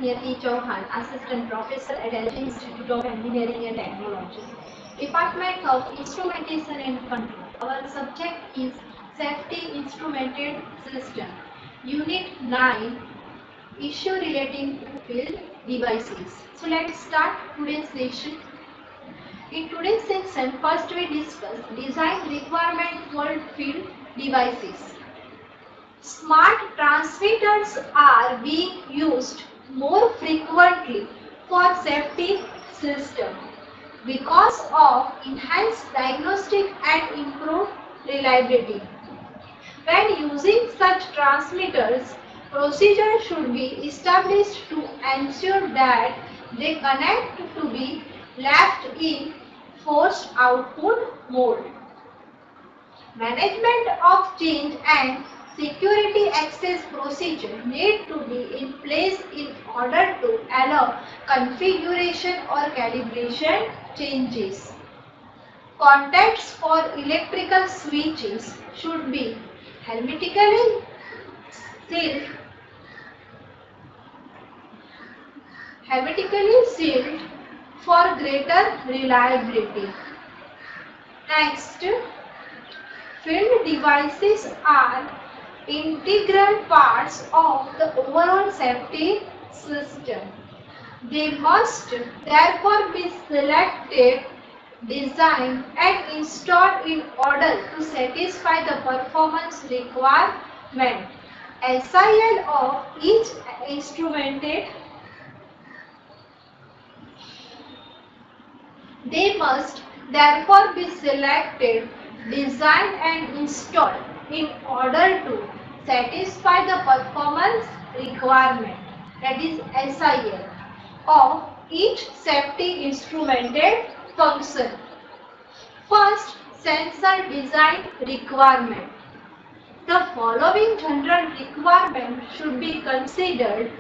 Niyati Chauhan, Assistant Professor at LG Institute of Engineering and Technology, Department of Instrumentation and Control. Our subject is Safety Instrumented System, Unit 9, Issue relating to field devices. So let's start today's session. In today's section, first we discuss design requirement for field devices. Smart transmitters are being used more frequently for safety systems because of enhanced diagnostic and improved reliability. When using such transmitters, procedures should be established to ensure that they connect to be left in forced output mode. Management of change and security access procedure need to be in place in order to allow configuration or calibration changes. Contacts for electrical switches should be hermetically sealed, for greater reliability. Next, field devices are integral parts of the overall safety system. They must therefore be selected, designed and installed in order to satisfy the performance requirement. SIL of each instrumented, they must therefore be selected, designed and installed in order to satisfy the performance requirement, that is SIL, of each safety instrumented function. First, sensor design requirement. The following general requirement should be considered.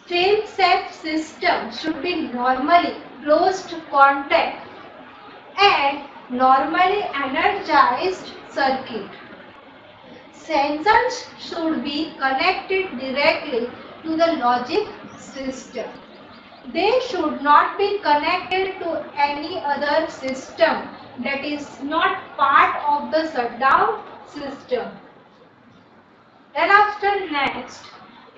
Fail-safe system should be normally closed contact and normally energized circuit. Sensors should be connected directly to the logic system. They should not be connected to any other system that is not part of the shutdown system. Then after next,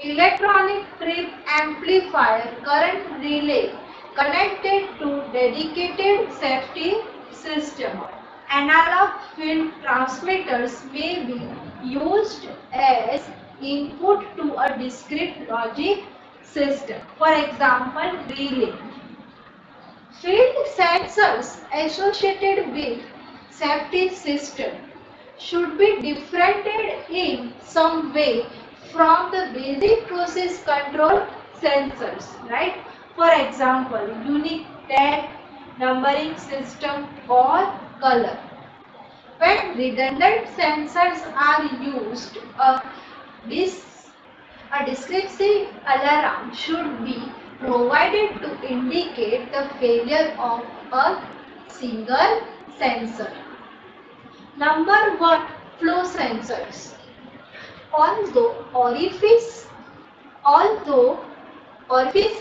electronic trip amplifier current relay connected to dedicated safety system. Analog field transmitters may be used as input to a discrete logic system. For example, relay. Field sensors associated with safety system should be differentiated in some way from the basic process control sensors, right? For example, unique tag, numbering system or color. When redundant sensors are used, a descriptive alarm should be provided to indicate the failure of a single sensor. Number 1. Flow sensors. Although orifice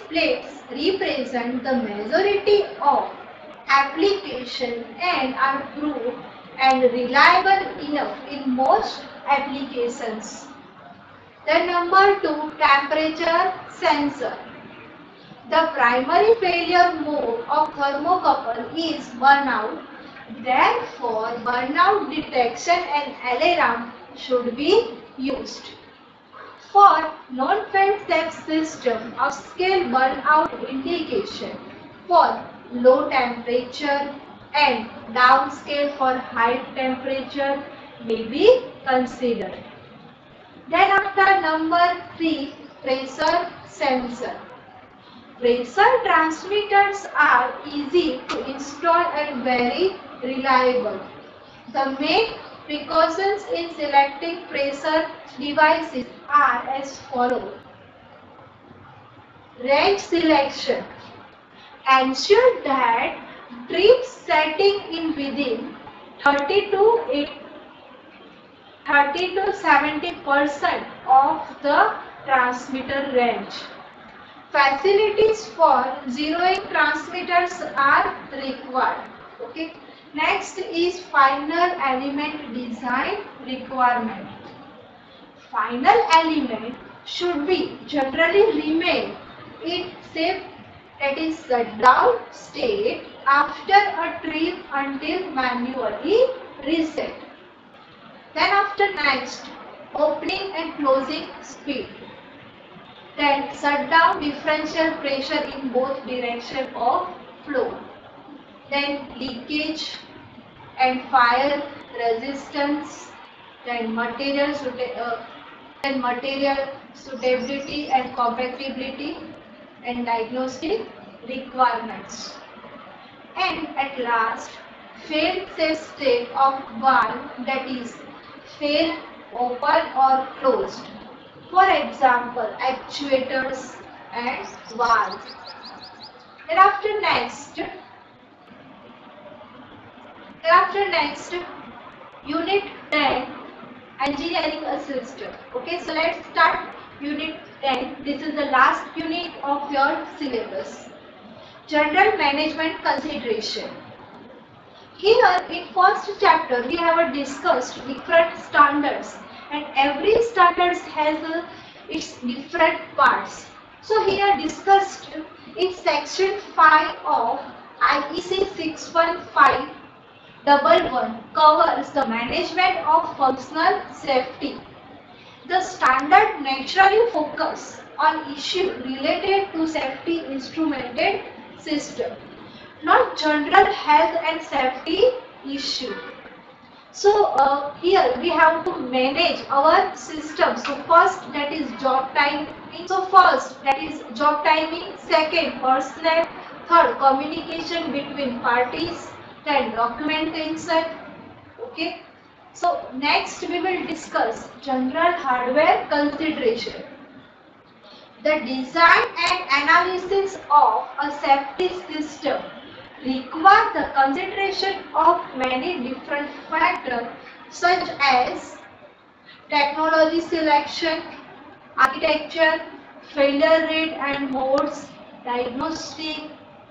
plates represent the majority of application and are proved and reliable enough in most applications. The number 2. Temperature sensor. The primary failure mode of thermocouple is burnout. Therefore, burnout detection and alarm should be used. For non-fail-safe system, upscale burnout indication for low temperature and downscale for high temperature may be considered. Then after number 3, pressure sensor. Pressure transmitters are easy to install and very reliable. The main precautions in selecting pressure devices are as follows. Range selection. Ensure that trip setting in within 30 to 70% of the transmitter range. Facilities for zeroing transmitters are required. Okay. Next is final element design requirement. Final element should be generally remain in safe, that is shutdown state after a trip until manually reset. Then after next, opening and closing speed. Then shut down differential pressure in both direction of flow. Then leakage and fire resistance. Then material suitability and compatibility and diagnostic requirements. And at last, fail-safe state of valve, that is fail open or closed. For example, actuators and valves. Thereafter next, unit 10, engineering assistant. Okay, so let's start unit 10. This is the last unit of your syllabus. General management consideration. Here in first chapter we have discussed different standards, and every standard has its different parts. So here discussed in section 5 of IEC 61511 covers the management of functional safety. The standard naturally focus on issues related to safety instrumented system, not general health and safety issue. So here we have to manage our system. So first, that is job timing. Second, personnel. Third, communication between parties. Then documentation. Okay. So next we will discuss general hardware consideration. The design and analysis of a safety system require the consideration of many different factors such as technology selection, architecture, failure rate and modes, diagnostic,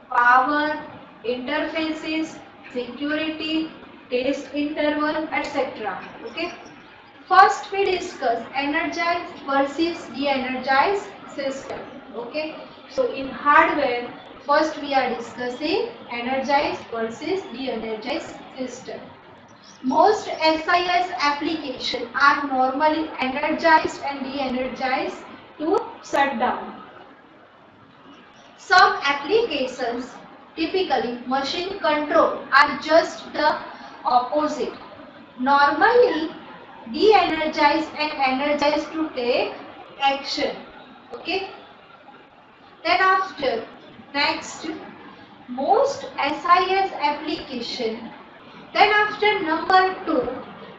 power, interfaces, security, test interval, etc. Okay. First we discuss energized versus de-energized system. Okay. So in hardware, first we are discussing energized versus de-energized system. Most SIS applications are normally energized and de-energized to shut down. Some applications, typically machine control, are just the opposite. Normally de-energize and energize to take action. Okay. Then after next, most SIS application. Then after number 2,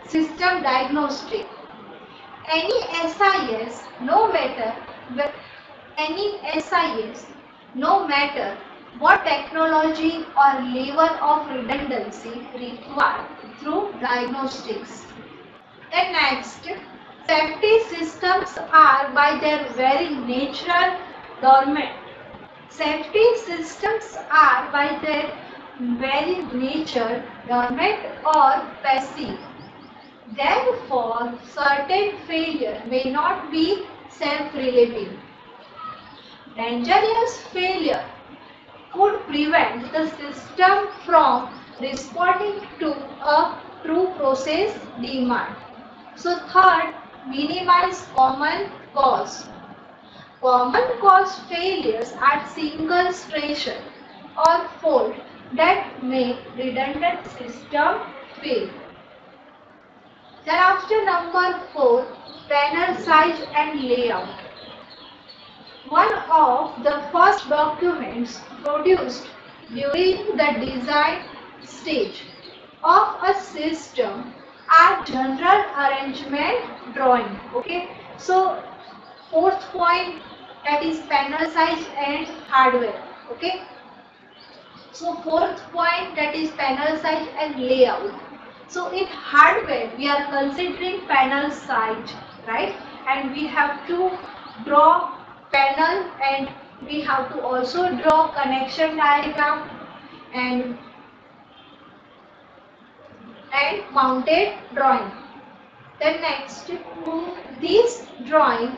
system diagnostic. Any SIS, no matter what technology or level of redundancy required through diagnostics. Then next, safety systems are by their very nature dormant. Safety systems are by their very nature dormant or passive. Therefore, certain failure may not be self-relating. Dangerous failure could prevent the system from responding to a true process demand. So third, minimize common cause. Common cause failures are single station or fault that make redundant system fail. Then after number 4, panel size and layout. One of the first documents produced during the design stage of a system are general arrangement drawing. Okay, so fourth point, that is panel size and hardware. Okay, so fourth point, that is panel size and layout. So in hardware we are considering panel size, right, and we have to draw panel and we have to also draw connection diagram and mounted drawing. Then next, this drawing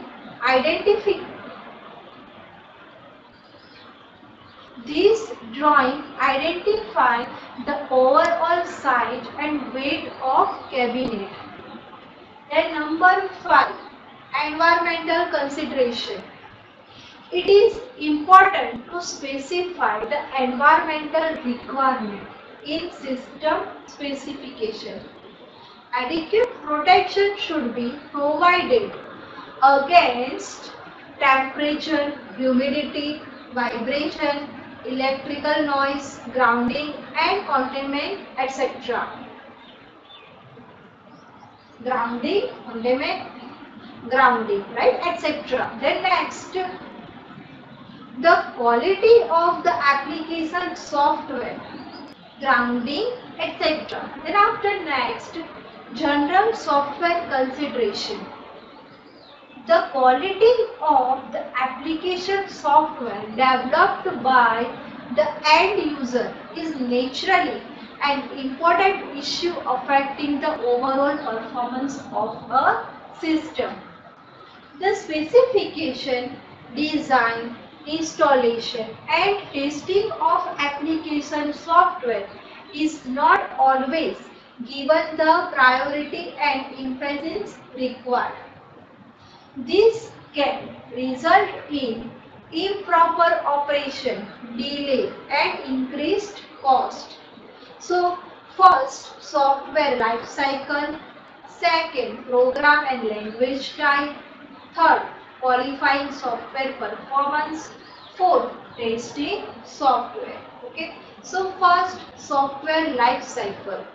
identify the overall size and weight of cabinet. Then number 5, environmental consideration. It is important to specify the environmental requirement in system specification. Adequate protection should be provided against temperature, humidity, vibration, electrical noise, grounding and containment, etc. Grounding, right, etc. Then next, the quality of the application software, grounding, etc. Then after next, general software consideration. The quality of the application software developed by the end user is naturally an important issue affecting the overall performance of a system. The specification, design, installation and testing of application software is not always given the priority and emphasis required. This can result in improper operation, delay and increased cost. So, first, software life cycle. Second, program and language type. Third, qualifying software performance. Fourth, testing software. Okay. So, first, software life cycle.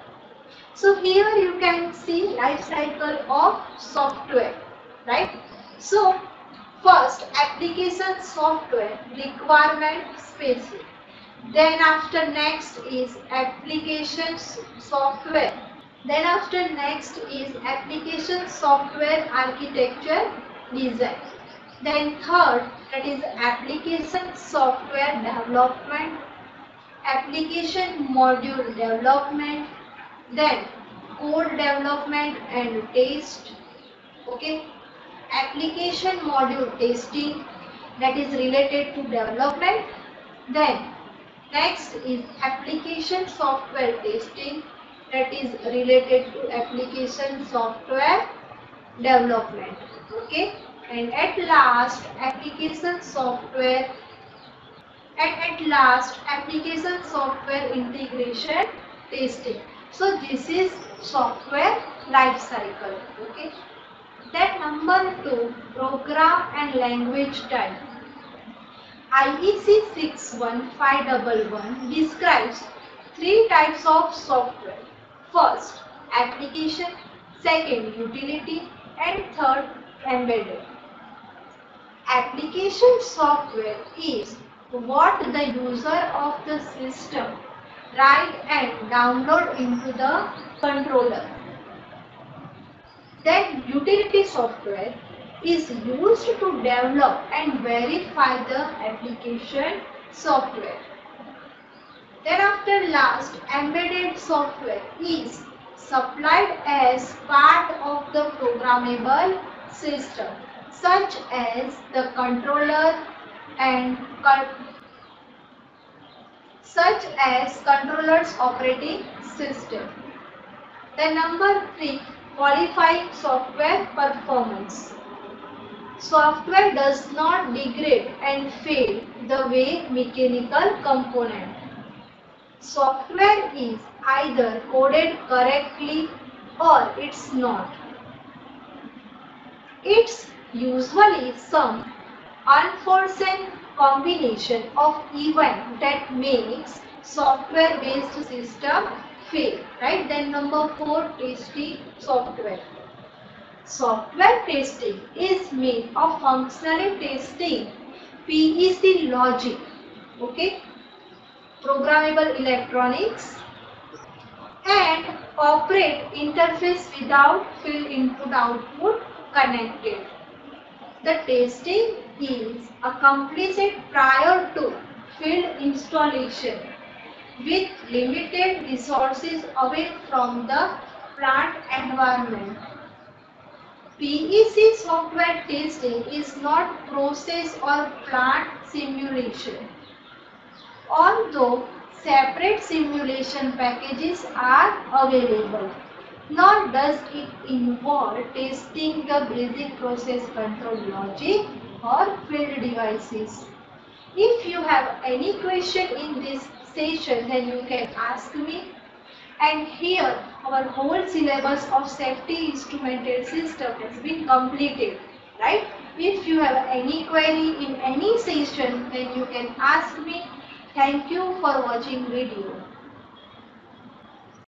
So, here you can see life cycle of software, right? So, first, application software requirement specific. Then after next is application software. Then after next is application software architecture design. Then third, that is application software development, application module development, then code development and test. Okay, application module testing, that is related to development. Then next is application software testing, that is related to application software development. Okay, and at last application software integration testing. So this is software life cycle. Okay. Then number 2, program and language type. IEC 61511 describes 3 types of software. First, application, second, utility, and third, embedded. Application software is what the user of the system write and download into the controller. Then utility software is used to develop and verify the application software. Then after last, embedded software is supplied as part of the programmable system, such as the controller and such as controller's operating system. Then number 3, qualifying software performance. Software does not degrade and fail the way mechanical component. Software is either coded correctly or it's not. It's usually some unforeseen combination of events that makes software-based system fail. Right? Then number 4, testing software. Software testing is made of functionally testing PEC logic, okay, programmable electronics, and operate interface without field input output connected. The testing is accomplished prior to field installation with limited resources away from the plant environment. PEC software testing is not process or plant simulation. Although separate simulation packages are available, nor does it involve testing the basic process control logic or field devices. If you have any question in this session, then you can ask me. And here our whole syllabus of safety instrumented system has been completed, right? If you have any query in any session, then you can ask me. Thank you for watching video.